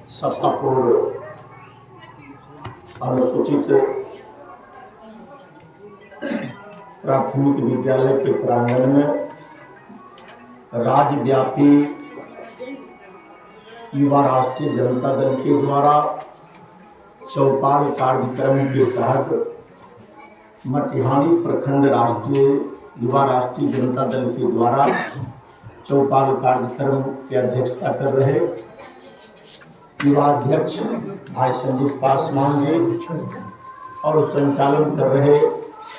सत्तापूर्ण अनुसूचित प्राथमिक विद्यालय के प्रांगण में राज्यव्यापी युवा राष्ट्रीय जनता दल के द्वारा चौपाल कार्यक्रम के तहत मटिहानी प्रखंड राष्ट्रीय युवा राष्ट्रीय जनता दल के द्वारा चौपाल कार्यक्रम की अध्यक्षता कर रहे युवा अध्यक्ष भाई संजीव पासवान जी और संचालन कर रहे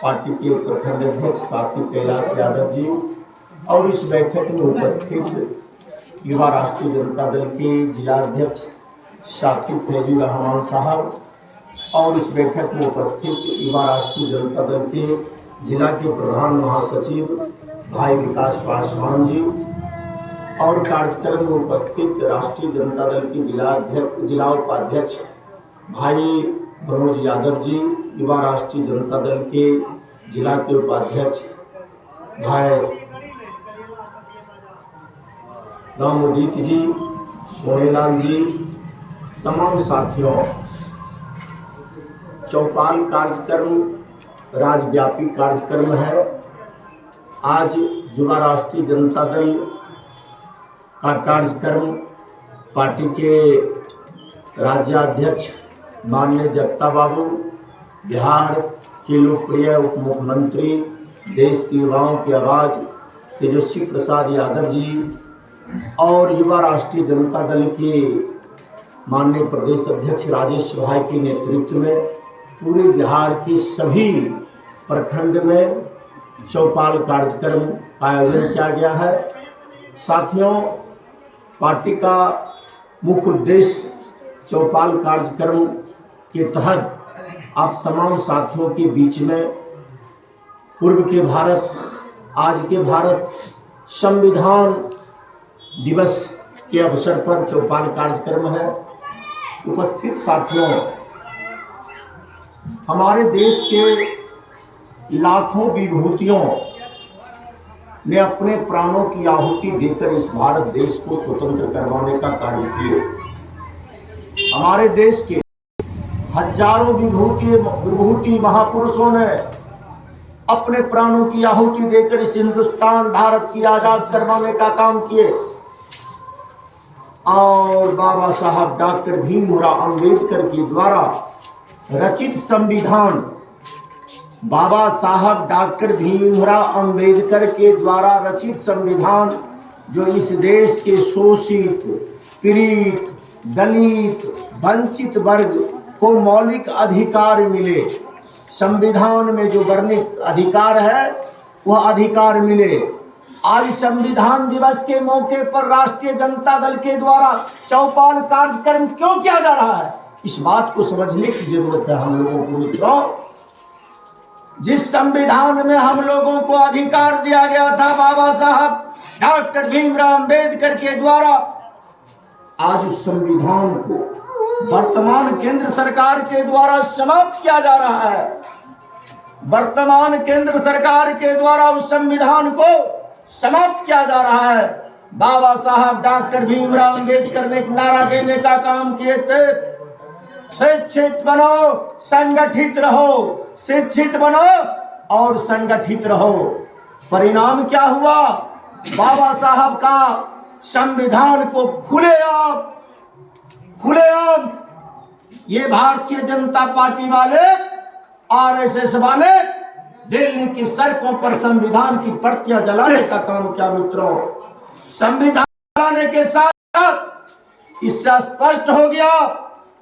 पार्टी के प्रखंड अध्यक्ष साथी कैलाश यादव जी और इस बैठक में उपस्थित युवा राष्ट्रीय जनता दल के जिला अध्यक्ष साथी फैजुर रहमान साहब और इस बैठक में उपस्थित युवा राष्ट्रीय जनता दल के जिला के प्रधान महासचिव भाई विकास पासवान जी और कार्यक्रम में उपस्थित राष्ट्रीय जनता दल के जिला उपाध्यक्ष भाई मनोज यादव जी, युवा राष्ट्रीय जनता दल के जिला के उपाध्यक्ष भाई रामोदीप जी, सोनेलाल जी, तमाम साथियों, चौपाल कार्यक्रम राज्यव्यापी कार्यक्रम है। आज युवा राष्ट्रीय जनता दल का कार्यक्रम पार्टी के राज्याध्यक्ष माननीय जगता बाबू, बिहार के लोकप्रिय उप मुख्यमंत्री, देश के युवाओं की आवाज़ तेजस्वी प्रसाद यादव जी और युवा राष्ट्रीय जनता दल के माननीय प्रदेश अध्यक्ष राजेश भाई के नेतृत्व में पूरे बिहार के सभी प्रखंड में चौपाल कार्यक्रम का आयोजन किया गया है। साथियों, पार्टी का मुख्य उद्देश्य चौपाल कार्यक्रम के तहत आप तमाम साथियों के बीच में पूर्व के भारत, आज के भारत, संविधान दिवस के अवसर पर चौपाल कार्यक्रम है। उपस्थित साथियों, हमारे देश के लाखों विभूतियों ने अपने प्राणों की आहुति देकर इस भारत देश को स्वतंत्र करवाने का कार्य किए। हमारे देश के हजारों विभूति महापुरुषों ने अपने प्राणों की आहुति देकर इस हिंदुस्तान भारत की आजाद करवाने का काम किए और बाबा साहब डॉक्टर भीमराव अंबेडकर के द्वारा रचित संविधान, बाबा साहब डॉक्टर भीमराव अंबेडकर के द्वारा रचित संविधान जो इस देश के शोषित, पीड़ित, दलित, वंचित वर्ग को मौलिक अधिकार मिले, संविधान में जो वर्णित अधिकार है वह अधिकार मिले। आज संविधान दिवस के मौके पर राष्ट्रीय जनता दल के द्वारा चौपाल कार्यक्रम क्यों किया जा रहा है, इस बात को समझने की जरूरत है हम लोगों को मित्रों। जिस संविधान में हम लोगों को अधिकार दिया गया था बाबा साहब डॉक्टर भीमराव अंबेडकर के द्वारा, आज उस संविधान को वर्तमान केंद्र सरकार के द्वारा समाप्त किया जा रहा है। वर्तमान केंद्र सरकार के द्वारा उस संविधान को समाप्त किया जा रहा है। बाबा साहब डॉक्टर भीमराव अंबेडकर ने एक नारा देने का काम किए थे, शिक्षित बनो, संगठित रहो, शिक्षित बनो और संगठित रहो। परिणाम क्या हुआ? बाबा साहब का संविधान को खुलेआम ये भारतीय जनता पार्टी वाले, आरएसएस वाले दिल्ली की सड़कों पर संविधान की प्रतियां जलाने का काम किया मित्रों। संविधान जलाने के साथ इससे स्पष्ट हो गया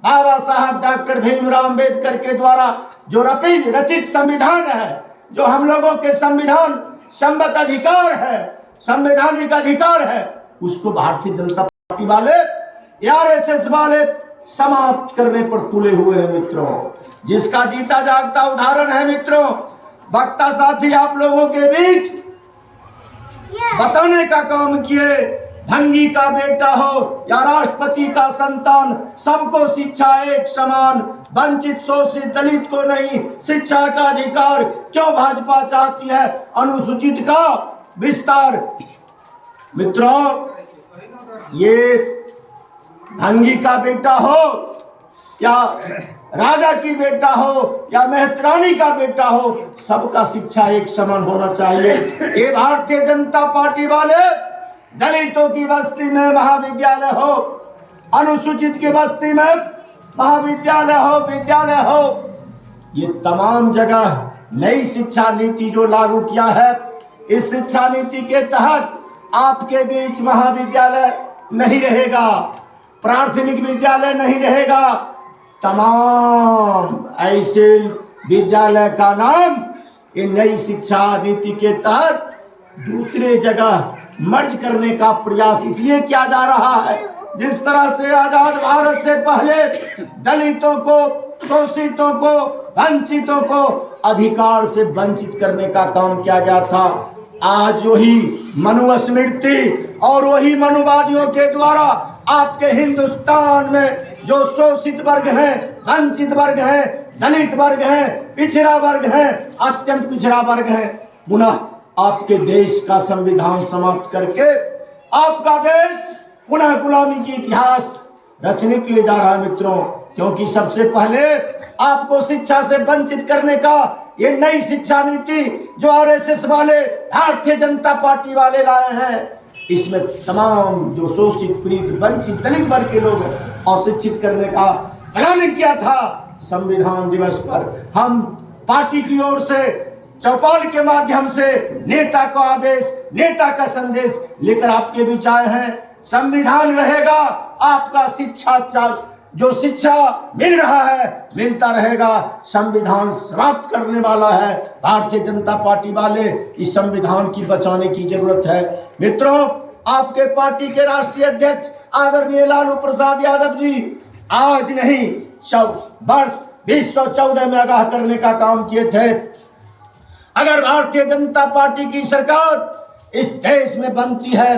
बाबा साहब डॉक्टर भीमराव अंबेडकर के द्वारा जो रचित संविधान है, जो हम लोगों के संविधान संबद्ध अधिकार है, संवैधानिक अधिकार है, उसको भारतीय जनता पार्टी वाले, आरएसएस वाले समाप्त करने पर तुले हुए हैं मित्रों। जिसका जीता जागता उदाहरण है मित्रों, वक्ता साथी आप लोगों के बीच बताने का काम किए। भंगी का बेटा हो या राष्ट्रपति का संतान, सबको शिक्षा एक समान, वंचित शोषित दलित को नहीं शिक्षा का अधिकार। क्यों भाजपा चाहती है अनुसूचित का विस्तार? मित्रों, ये भंगी का बेटा हो या राजा की बेटा हो या मेहतरानी का बेटा हो, सबका शिक्षा एक समान होना चाहिए। ये भारतीय जनता पार्टी वाले दलितों की बस्ती में महाविद्यालय हो, अनुसूचित की बस्ती में महाविद्यालय हो, विद्यालय हो, ये तमाम जगह नई शिक्षा नीति जो लागू किया है, इस शिक्षा नीति के तहत आपके बीच महाविद्यालय नहीं रहेगा, प्राथमिक विद्यालय नहीं रहेगा, तमाम ऐसे विद्यालय का नाम इन नई शिक्षा नीति के तहत दूसरे जगह मर्ज करने का प्रयास इसलिए किया जा रहा है। जिस तरह से आजाद भारत से पहले दलितों को, शोषितों को, वंचितों को अधिकार से वंचित करने का काम किया गया था, आज वही मनुस्मृति और वही मनुवादियों के द्वारा आपके हिंदुस्तान में जो शोषित वर्ग हैं, वंचित वर्ग हैं, दलित वर्ग हैं, पिछड़ा वर्ग हैं, अत्यंत पिछड़ा वर्ग हैं, पुनः आपके देश का संविधान समाप्त करके आपका देश पुनः गुलामी की इतिहास रचने के लिए जा रहा है मित्रों। क्योंकि सबसे पहले आपको शिक्षा से वंचित करने का ये नई शिक्षा नीति जो आरएसएस वाले, भारतीय जनता पार्टी वाले लाए हैं, इसमें तमाम जो शोषित, पीड़ित, वंचित, दलित वर्ग के लोग और शिक्षित करने का ऐलान किया था। संविधान दिवस पर हम पार्टी की ओर से चौपाल के माध्यम से नेता का आदेश, नेता का संदेश लेकर आपके बीच आए हैं। संविधान रहेगा, आपका शिक्षा जो शिक्षा मिल रहा है मिलता रहेगा। संविधान समाप्त करने वाला है भारतीय जनता पार्टी वाले, इस संविधान की बचाने की जरूरत है मित्रों। आपके पार्टी के राष्ट्रीय अध्यक्ष आदरणीय लालू प्रसाद यादव जी आज नहीं वर्ष 2014 में आगाह करने का काम किए थे। अगर भारतीय जनता पार्टी की सरकार इस देश में बनती है,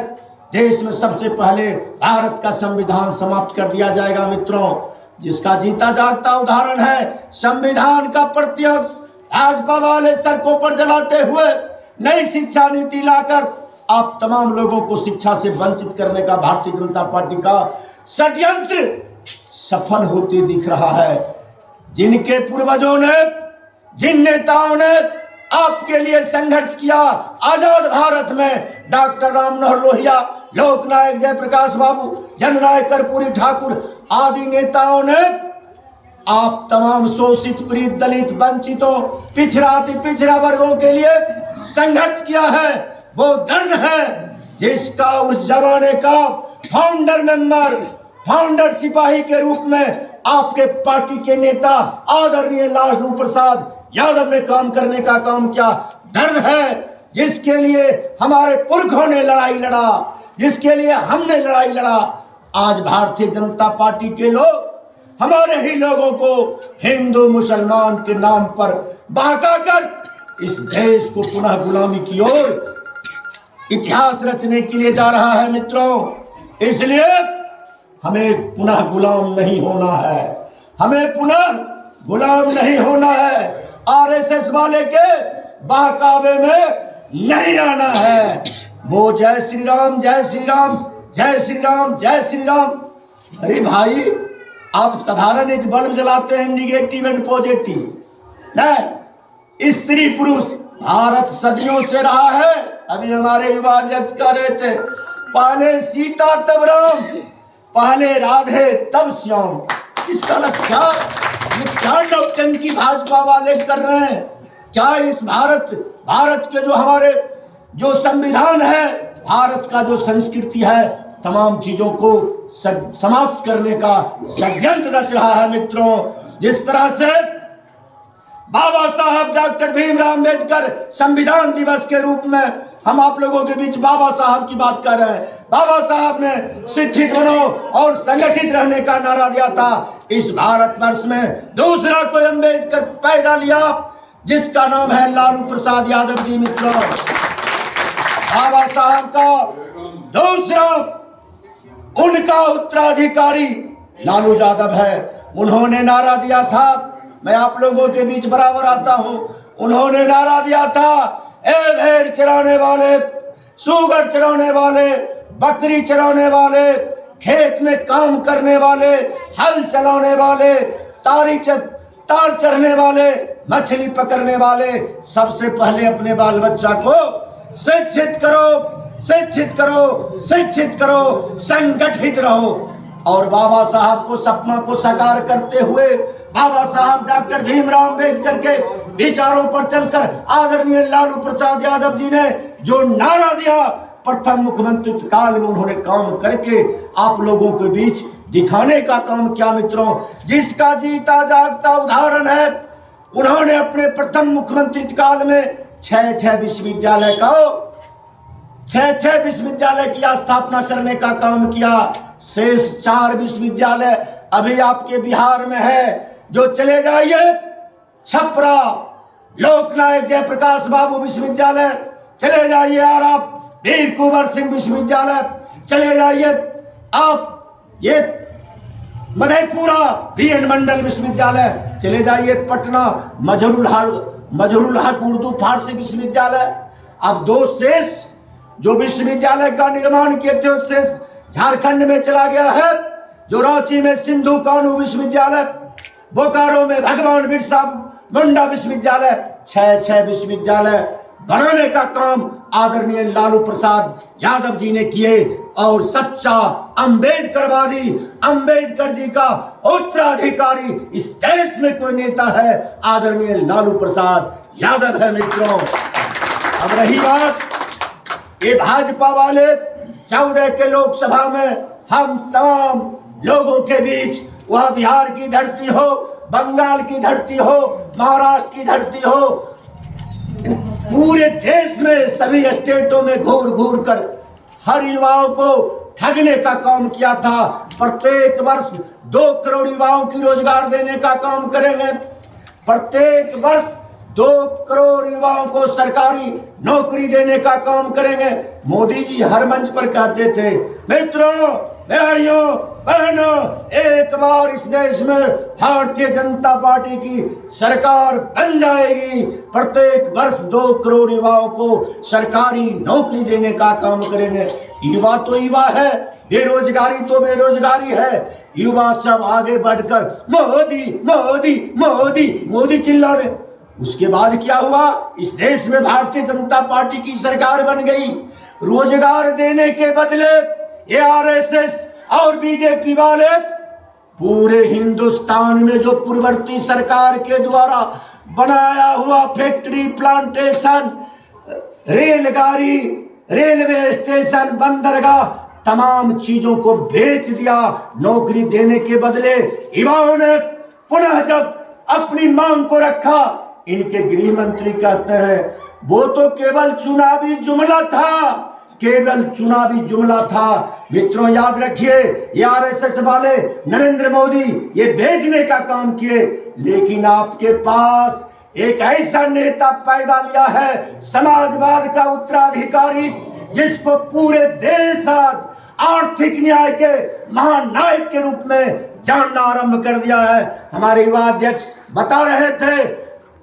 देश में सबसे पहले भारत का संविधान समाप्त कर दिया जाएगा मित्रों, जिसका जीता जागता उदाहरण है संविधान का प्रत्यय भाजपा वाले सड़कों पर जलाते हुए नई शिक्षा नीति लाकर आप तमाम लोगों को शिक्षा से वंचित करने का भारतीय जनता पार्टी का षड्यंत्र सफल होते दिख रहा है। जिनके पूर्वजों ने, जिन नेताओं ने आपके लिए संघर्ष किया आजाद भारत में, डॉक्टर राम मनोहर लोहिया, लोकनायक जयप्रकाश बाबू, जननायक कर्पूरी ठाकुर आदि नेताओं ने आप तमाम शोषित, पीड़ित, दलित, वंचितों, पिछड़ा वर्गों के लिए संघर्ष किया है। वो दर्द है जिसका उस जमाने का फाउंडर मेंबर, फाउंडर सिपाही के रूप में आपके पार्टी के नेता आदरणीय लालू प्रसाद यादव ने काम करने का काम किया। दर्द है जिसके लिए हमारे पुरखों ने लड़ाई लड़ा, जिसके लिए हमने लड़ाई लड़ा। आज भारतीय जनता पार्टी के लोग हमारे ही लोगों को हिंदू मुसलमान के नाम पर बहकाकर इस देश को पुनः गुलामी की ओर इतिहास रचने के लिए जा रहा है मित्रों। इसलिए हमें पुनः गुलाम नहीं होना है, हमें पुनः गुलाम नहीं होना है। आरएसएस वाले के बहकावे में नहीं आना है। वो जय श्री राम, जय श्री राम, जय श्री राम, जय श्री राम। अरे भाई, आप साधारण एक बल्ब जलाते हैं, निगेटिव एंड पॉजिटिव, नहीं, स्त्री पुरुष भारत सदियों से रहा है। अभी हमारे युवा अध्यक्ष कह रहे थे, पहले सीता तब राम, पहले राधे तब श्याम। इसका क्या नौटंकी भाजपा वाले कर रहे हैं? क्या इस भारत के जो हमारे जो संविधान है, भारत का जो संस्कृति है, तमाम चीजों को समाप्त करने का षड्यंत्र रच रहा है मित्रों। जिस तरह से बाबा साहब डॉक्टर भीमराव अम्बेडकर संविधान दिवस के रूप में हम आप लोगों के बीच बाबा साहब की बात कर रहे हैं। बाबा साहब ने शिक्षित बनो और संगठित रहने का नारा दिया था। इस भारतवर्ष में दूसरा कोई अम्बेडकर पैदा लिया जिसका नाम है लालू प्रसाद यादव जी मित्रों। बाबा साहब का दूसरा उनका उत्तराधिकारी लालू यादव है। उन्होंने नारा दिया था, मैं आप लोगों के बीच बराबर आता हूं, उन्होंने नारा दिया था, ए भेड़ चराने वाले, सूगर चराने वाले, बकरी चराने वाले, खेत में काम करने वाले, हल चलाने वाले, तार चढ़ने वाले, मछली पकड़ने वाले, सबसे पहले अपने बाल बच्चा को शिक्षित करो, शिक्षित करो, शिक्षित करो, संगठित रहो। और बाबा साहब को सपना को साकार करते हुए बाबा साहब डॉक्टर भीमराव अंबेडकर के विचारों पर चलकर आदरणीय लालू प्रसाद यादव जी ने जो नारा दिया, प्रथम मुख्यमंत्री काल में उन्होंने काम करके आप लोगों के बीच दिखाने का काम किया। मित्रों, जिसका जीता जागता उदाहरण है, उन्होंने अपने प्रथम मुख्यमंत्री काल में 6 विश्वविद्यालय की स्थापना करने का काम किया। शेष 4 विश्वविद्यालय अभी आपके बिहार में है। जो चले जाइए छपरा लोकनायक जयप्रकाश बाबू विश्वविद्यालय, चले जाइए और आप वीर कुंवर सिंह विश्वविद्यालय, चले जाइए आप ये मधेपुरा बीएन मंडल विश्वविद्यालय, चले जाइए पटना मजहरूल हक उर्दू फारसी विश्वविद्यालय। अब 2 शेष जो विश्वविद्यालय का निर्माण किए थे, शेष झारखंड में चला गया है। जो रांची में सिंधु कानू विश्वविद्यालय, बोकारो में भगवान बिरसा मुंडा विश्वविद्यालय, 6 विश्वविद्यालय बनाने का काम आदरणीय लालू प्रसाद यादव जी ने किए। और सच्चा अंबेडकरवादी, अंबेडकर जी का उत्तराधिकारी इस देश में कोई नेता है, आदरणीय लालू प्रसाद यादव है। मित्रों, अब रही बात ये भाजपा वाले 14 के लोकसभा में हम तमाम लोगों के बीच, वह बिहार की धरती हो, बंगाल की धरती हो, महाराष्ट्र की धरती हो, पूरे देश में सभी स्टेटों में घूर घूर कर हर युवाओं को ठगने का काम किया था। प्रत्येक वर्ष 2 करोड़ युवाओं की रोजगार देने का काम करेंगे। प्रत्येक वर्ष 2 करोड़ युवाओं को सरकारी नौकरी देने का काम करेंगे। मोदी जी हर मंच पर कहते थे, मित्रों, भाइयों, बहनों, एक बार इस देश में भारतीय जनता पार्टी की सरकार बन जाएगी, प्रत्येक वर्ष 2 करोड़ युवाओं को सरकारी नौकरी देने का काम करेंगे। युवा तो युवा है, बेरोजगारी तो बेरोजगारी है। युवा सब आगे बढ़कर मोदी मोदी मोदी मोदी चिल्लाने। उसके बाद क्या हुआ? इस देश में भारतीय जनता पार्टी की सरकार बन गई। रोजगार देने के बदले ये आरएसएस और बीजेपी वाले पूरे हिंदुस्तान में जो पूर्ववर्ती सरकार के द्वारा बनाया हुआ फैक्ट्री, प्लांटेशन, रेलगाड़ी, रेलवे स्टेशन, बंदरगाह, तमाम चीजों को बेच दिया। नौकरी देने के बदले युवाओं ने पुनः जब अपनी मांग को रखा, इनके गृह मंत्री कहते हैं वो तो केवल चुनावी जुमला था, केवल चुनावी जुमला था। मित्रों, याद रखिए, ये आरएसएस वाले नरेंद्र मोदी ये भेजने का काम किए, लेकिन आपके पास एक ऐसा नेता पैदा लिया है, समाजवाद का उत्तराधिकारी, जिसको पूरे देश आज आर्थिक न्याय के महानायक के रूप में जानना आरंभ कर दिया है। हमारे युवा अध्यक्ष बता रहे थे,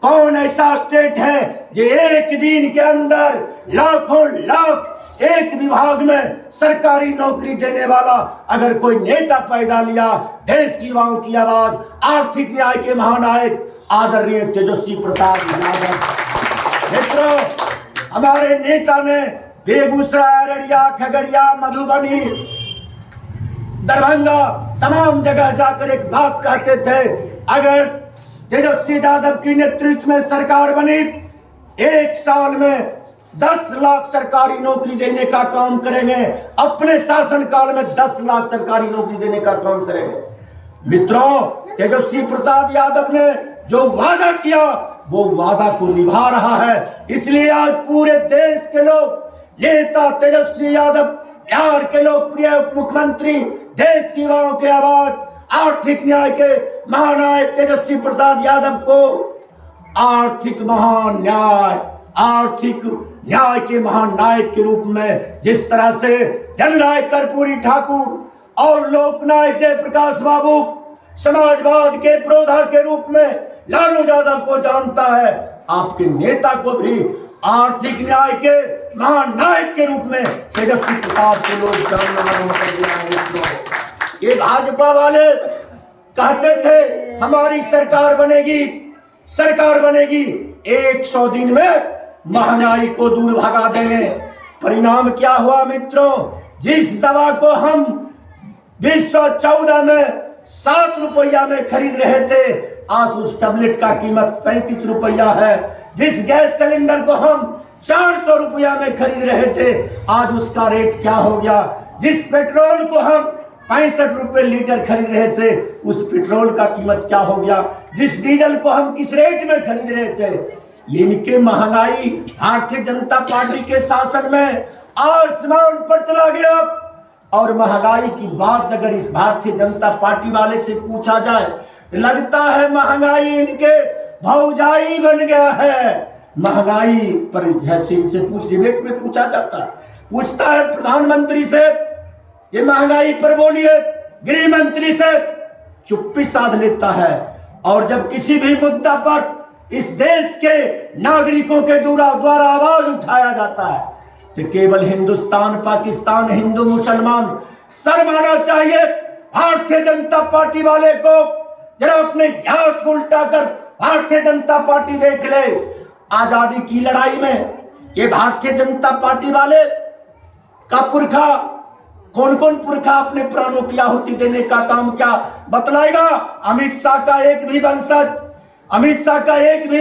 कौन ऐसा स्टेट है जो एक दिन के अंदर लाखों लाख एक विभाग में सरकारी नौकरी देने वाला अगर कोई नेता पैदा लिया, देश की युवाओं की आवाज, आर्थिक न्याय के महानायक आदरणीय तेजस्वी प्रसाद यादव। मित्रों, हमारे नेता ने बेगूसराय, अररिया, खगड़िया, मधुबनी, दरभंगा, तमाम जगह जाकर एक बात कहते थे, अगर तेजस्वी यादव की नेतृत्व में सरकार बनी, 1 साल में 10 लाख सरकारी नौकरी देने का काम करेंगे। अपने शासनकाल में 10 लाख सरकारी नौकरी देने का काम करेंगे। मित्रों, तेजस्वी प्रसाद यादव ने जो वादा किया, वो वादा को निभा रहा है। इसलिए आज पूरे देश के लोग नेता तेजस्वी यादव, बिहार के लोकप्रिय उप मुख्यमंत्री, देश की युवाओं की आवाज, आर्थिक न्याय के महानायक तेजस्वी प्रसाद यादव को आर्थिक महान्याय, आर्थिक न्याय के महानायक के रूप में, जिस तरह से जननायक कर्पूरी ठाकुर और लोकनायक जयप्रकाश बाबू समाजवाद के प्रोधार के रूप में लालू यादव को जानता है, आपके नेता को भी आर्थिक न्याय के महानायक के रूप में तेजस्वी प्रताप को लोग जानना आरंभ कर दिया है मित्रों। ये भाजपा वाले कहते थे हमारी सरकार बनेगी 100 दिन में महंगाई को दूर भगा देंगे। परिणाम क्या हुआ मित्रों? जिस दवा को हम 2014 में 7 रुपया में खरीद रहे थे, आज उस टैबलेट का कीमत 37 रुपया है। जिस गैस सिलेंडर को हम 400 रुपया में खरीद रहे थे, आज उसका रेट क्या हो गया। जिस पेट्रोल को हम 65 रुपए लीटर खरीद रहे थे, उस पेट्रोल का कीमत क्या हो गया। जिस डीजल को हम किस रेट में खरीद रहे थे, इनके महंगाई भारतीय जनता पार्टी के शासन में आसमान पर चला गया। और महंगाई की बात अगर इस भारतीय जनता पार्टी वाले से पूछा जाए, लगता है महंगाई इनके भौजाई बन गया है। महंगाई पर डिबेट में पूछा जाता है, पूछता है प्रधानमंत्री से ये महंगाई पर बोलिए, गृह मंत्री से चुप्पी साध लेता है। और जब किसी भी मुद्दा पर इस देश के नागरिकों के द्वारा आवाज उठाया जाता है, तो केवल हिंदुस्तान, पाकिस्तान, हिंदू मुसलमान शर्माना चाहिए। भारतीय जनता पार्टी वाले को जरा अपने इतिहास को उल्टा कर भारतीय जनता पार्टी देख ले। आजादी की लड़ाई में ये भारतीय जनता पार्टी वाले का पुरखा, कौन कौन पुरखा अपने प्राणों की आहुति देने का काम क्या बतलाएगा? अमित शाह का एक भी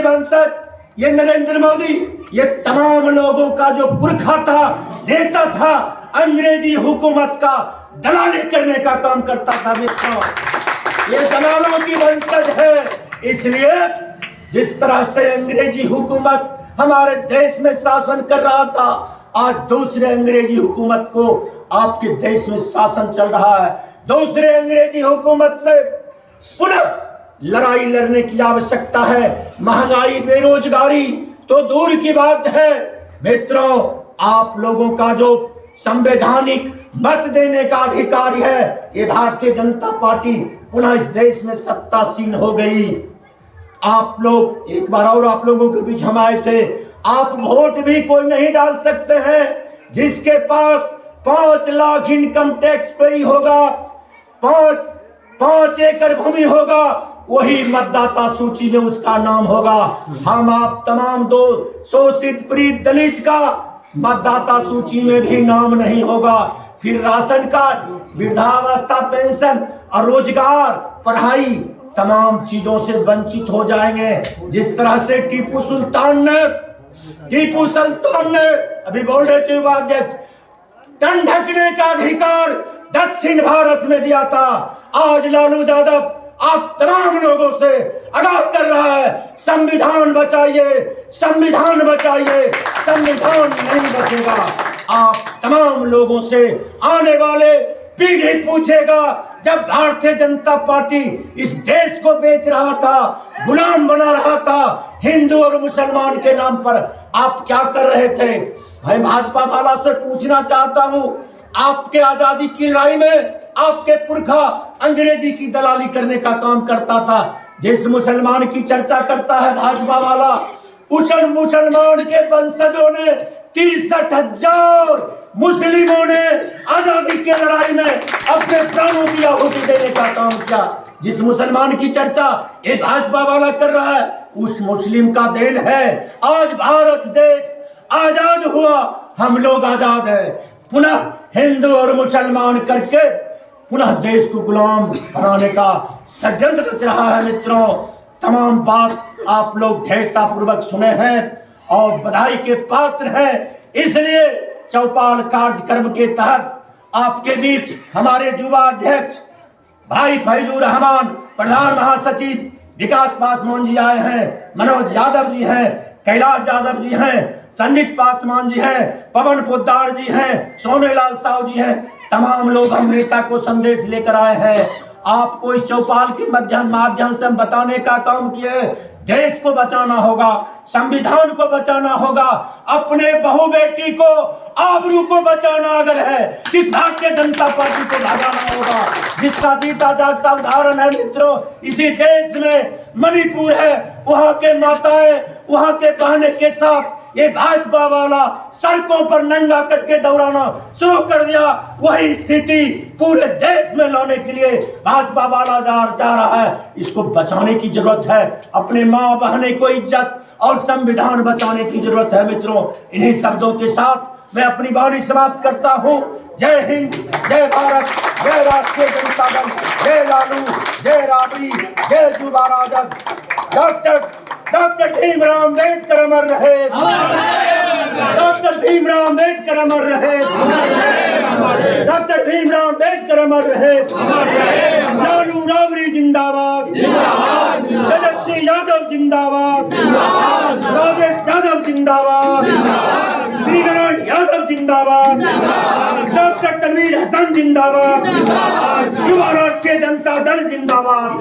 वंशज, ये नरेंद्र मोदी, ये तमाम लोगों का जो पुरखा था, नेता था, अंग्रेजी हुकूमत का दलाली करने का काम करता था मित्रों। ये दलालों की वंशज है। इसलिए जिस तरह से अंग्रेजी हुकूमत हमारे देश में शासन कर रहा था, आज दूसरे अंग्रेजी हुकूमत को आपके देश में शासन चल रहा है। दूसरे अंग्रेजी हुकूमत से पुनः लड़ाई लड़ने की आवश्यकता है। महंगाई, बेरोजगारी तो दूर की बात है मित्रों। आप लोगों का जो संवैधानिक मत देने का अधिकार है, ये भारतीय जनता पार्टी पुनः इस देश में सत्तासीन हो गई। आप लोग एक बार और आप लोगों के बीच हम आए थे, आप वोट भी कोई नहीं डाल सकते हैं जिसके पास 5 लाख इनकम टैक्स पे ही होगा, 5 एकड़ भूमि होगा, वही मतदाता सूची में उसका नाम होगा। हम आप तमाम दो शोषित पीड़ित दलित का मतदाता सूची में भी नाम नहीं होगा। फिर राशन कार्ड, वृद्धावस्था पेंशन और रोजगार, पढ़ाई, तमाम चीजों से वंचित हो जाएंगे। जिस तरह से टीपू सुल्तान ने अभी बोल रहे थे उपाध्यक्ष, तन ढकने का अधिकार दक्षिण भारत में दिया था। आज लालू यादव आप तमाम लोगों से आगाह कर रहा है, संविधान बचाइए, संविधान बचाइए। संविधान नहीं बचेगा। आप तमाम लोगों से आने वाले पीढ़ी पूछेगा, जब भारतीय जनता पार्टी इस देश को बेच रहा था, गुलाम बना रहा था, हिंदू और मुसलमान के नाम पर आप क्या कर रहे थे? मैं भाजपा वाला से पूछना चाहता हूं, आपके आजादी की लड़ाई में आपके पुरखा अंग्रेजी की दलाली करने का काम करता था। जिस मुसलमान की चर्चा करता है भाजपा वाला, उस मुसलमान के वंशजों ने 63,000 मुस्लिमों ने आजादी की लड़ाई में अपने प्राणों की आहुति देने का काम किया। जिस मुसलमान की चर्चा ये भाजपा वाला कर रहा है, उस मुस्लिम का देन है आज भारत देश आजाद हुआ, हम लोग आजाद है। पुनः हिंदू और मुसलमान करके पुनः देश को गुलाम बनाने का षड्यंत्र रच रहा है मित्रों। तमाम बात आप लोग धैर्यता पूर्वक सुने हैं और बधाई के पात्र हैं। इसलिए चौपाल कार्यक्रम के तहत आपके बीच हमारे युवा अध्यक्ष भाई फैजुर रहमान, प्रधान महासचिव विकास पासवान जी आए हैं, मनोज यादव जी हैं, कैलाश यादव जी हैं, संजीत पासवान जी हैं, पवन पोद्दार जी हैं, सोनेलाल साहू जी हैं। तमाम लोग हम नेता को संदेश लेकर आए हैं। आपको इस चौपाल के माध्यम से हम बताने का काम किए, देश को बचाना होगा, संविधान को बचाना होगा, अपने बहू बेटी को, आबरू को बचाना अगर है, किस भारतीय जनता पार्टी को भगाना होगा, जिसका जीता जागता उदाहरण है मित्रों। इसी देश में मणिपुर है, वहां के माताएं, वहां के बहनें के साथ ये भाजपा वाला सड़कों पर नंगा करके दौड़ाना शुरू कर दिया, वही स्थिति पूरे देश में लाने के लिए भाजपा वाला जा रहा है। इसको बचाने की जरूरत है। अपने माँ बहने को इज्जत और संविधान बचाने की जरूरत है। मित्रों, इन्हीं शब्दों के साथ मैं अपनी वाणी समाप्त करता हूँ। जय हिंद, जय भारत, जय राष्ट्रीय जनता दल, जय लालू, जय राबड़ी, जय युवा राजद। डॉक्टर भीमराव अम्बेडकर अमर रहे। डॉक्टर भीमराव अम्बेडकर अमर रहे। डॉक्टर भीमराव अम्बेडकर अमर रहे। लालू राबड़ी जिंदाबाद, तेजस्वी यादव जिंदाबाद, राजेश यादव जिंदाबाद, श्रीनारायण यादव जिंदाबाद, डॉक्टर तनवीर हसन जिंदाबाद, युवा राष्ट्रीय जनता दल जिंदाबाद।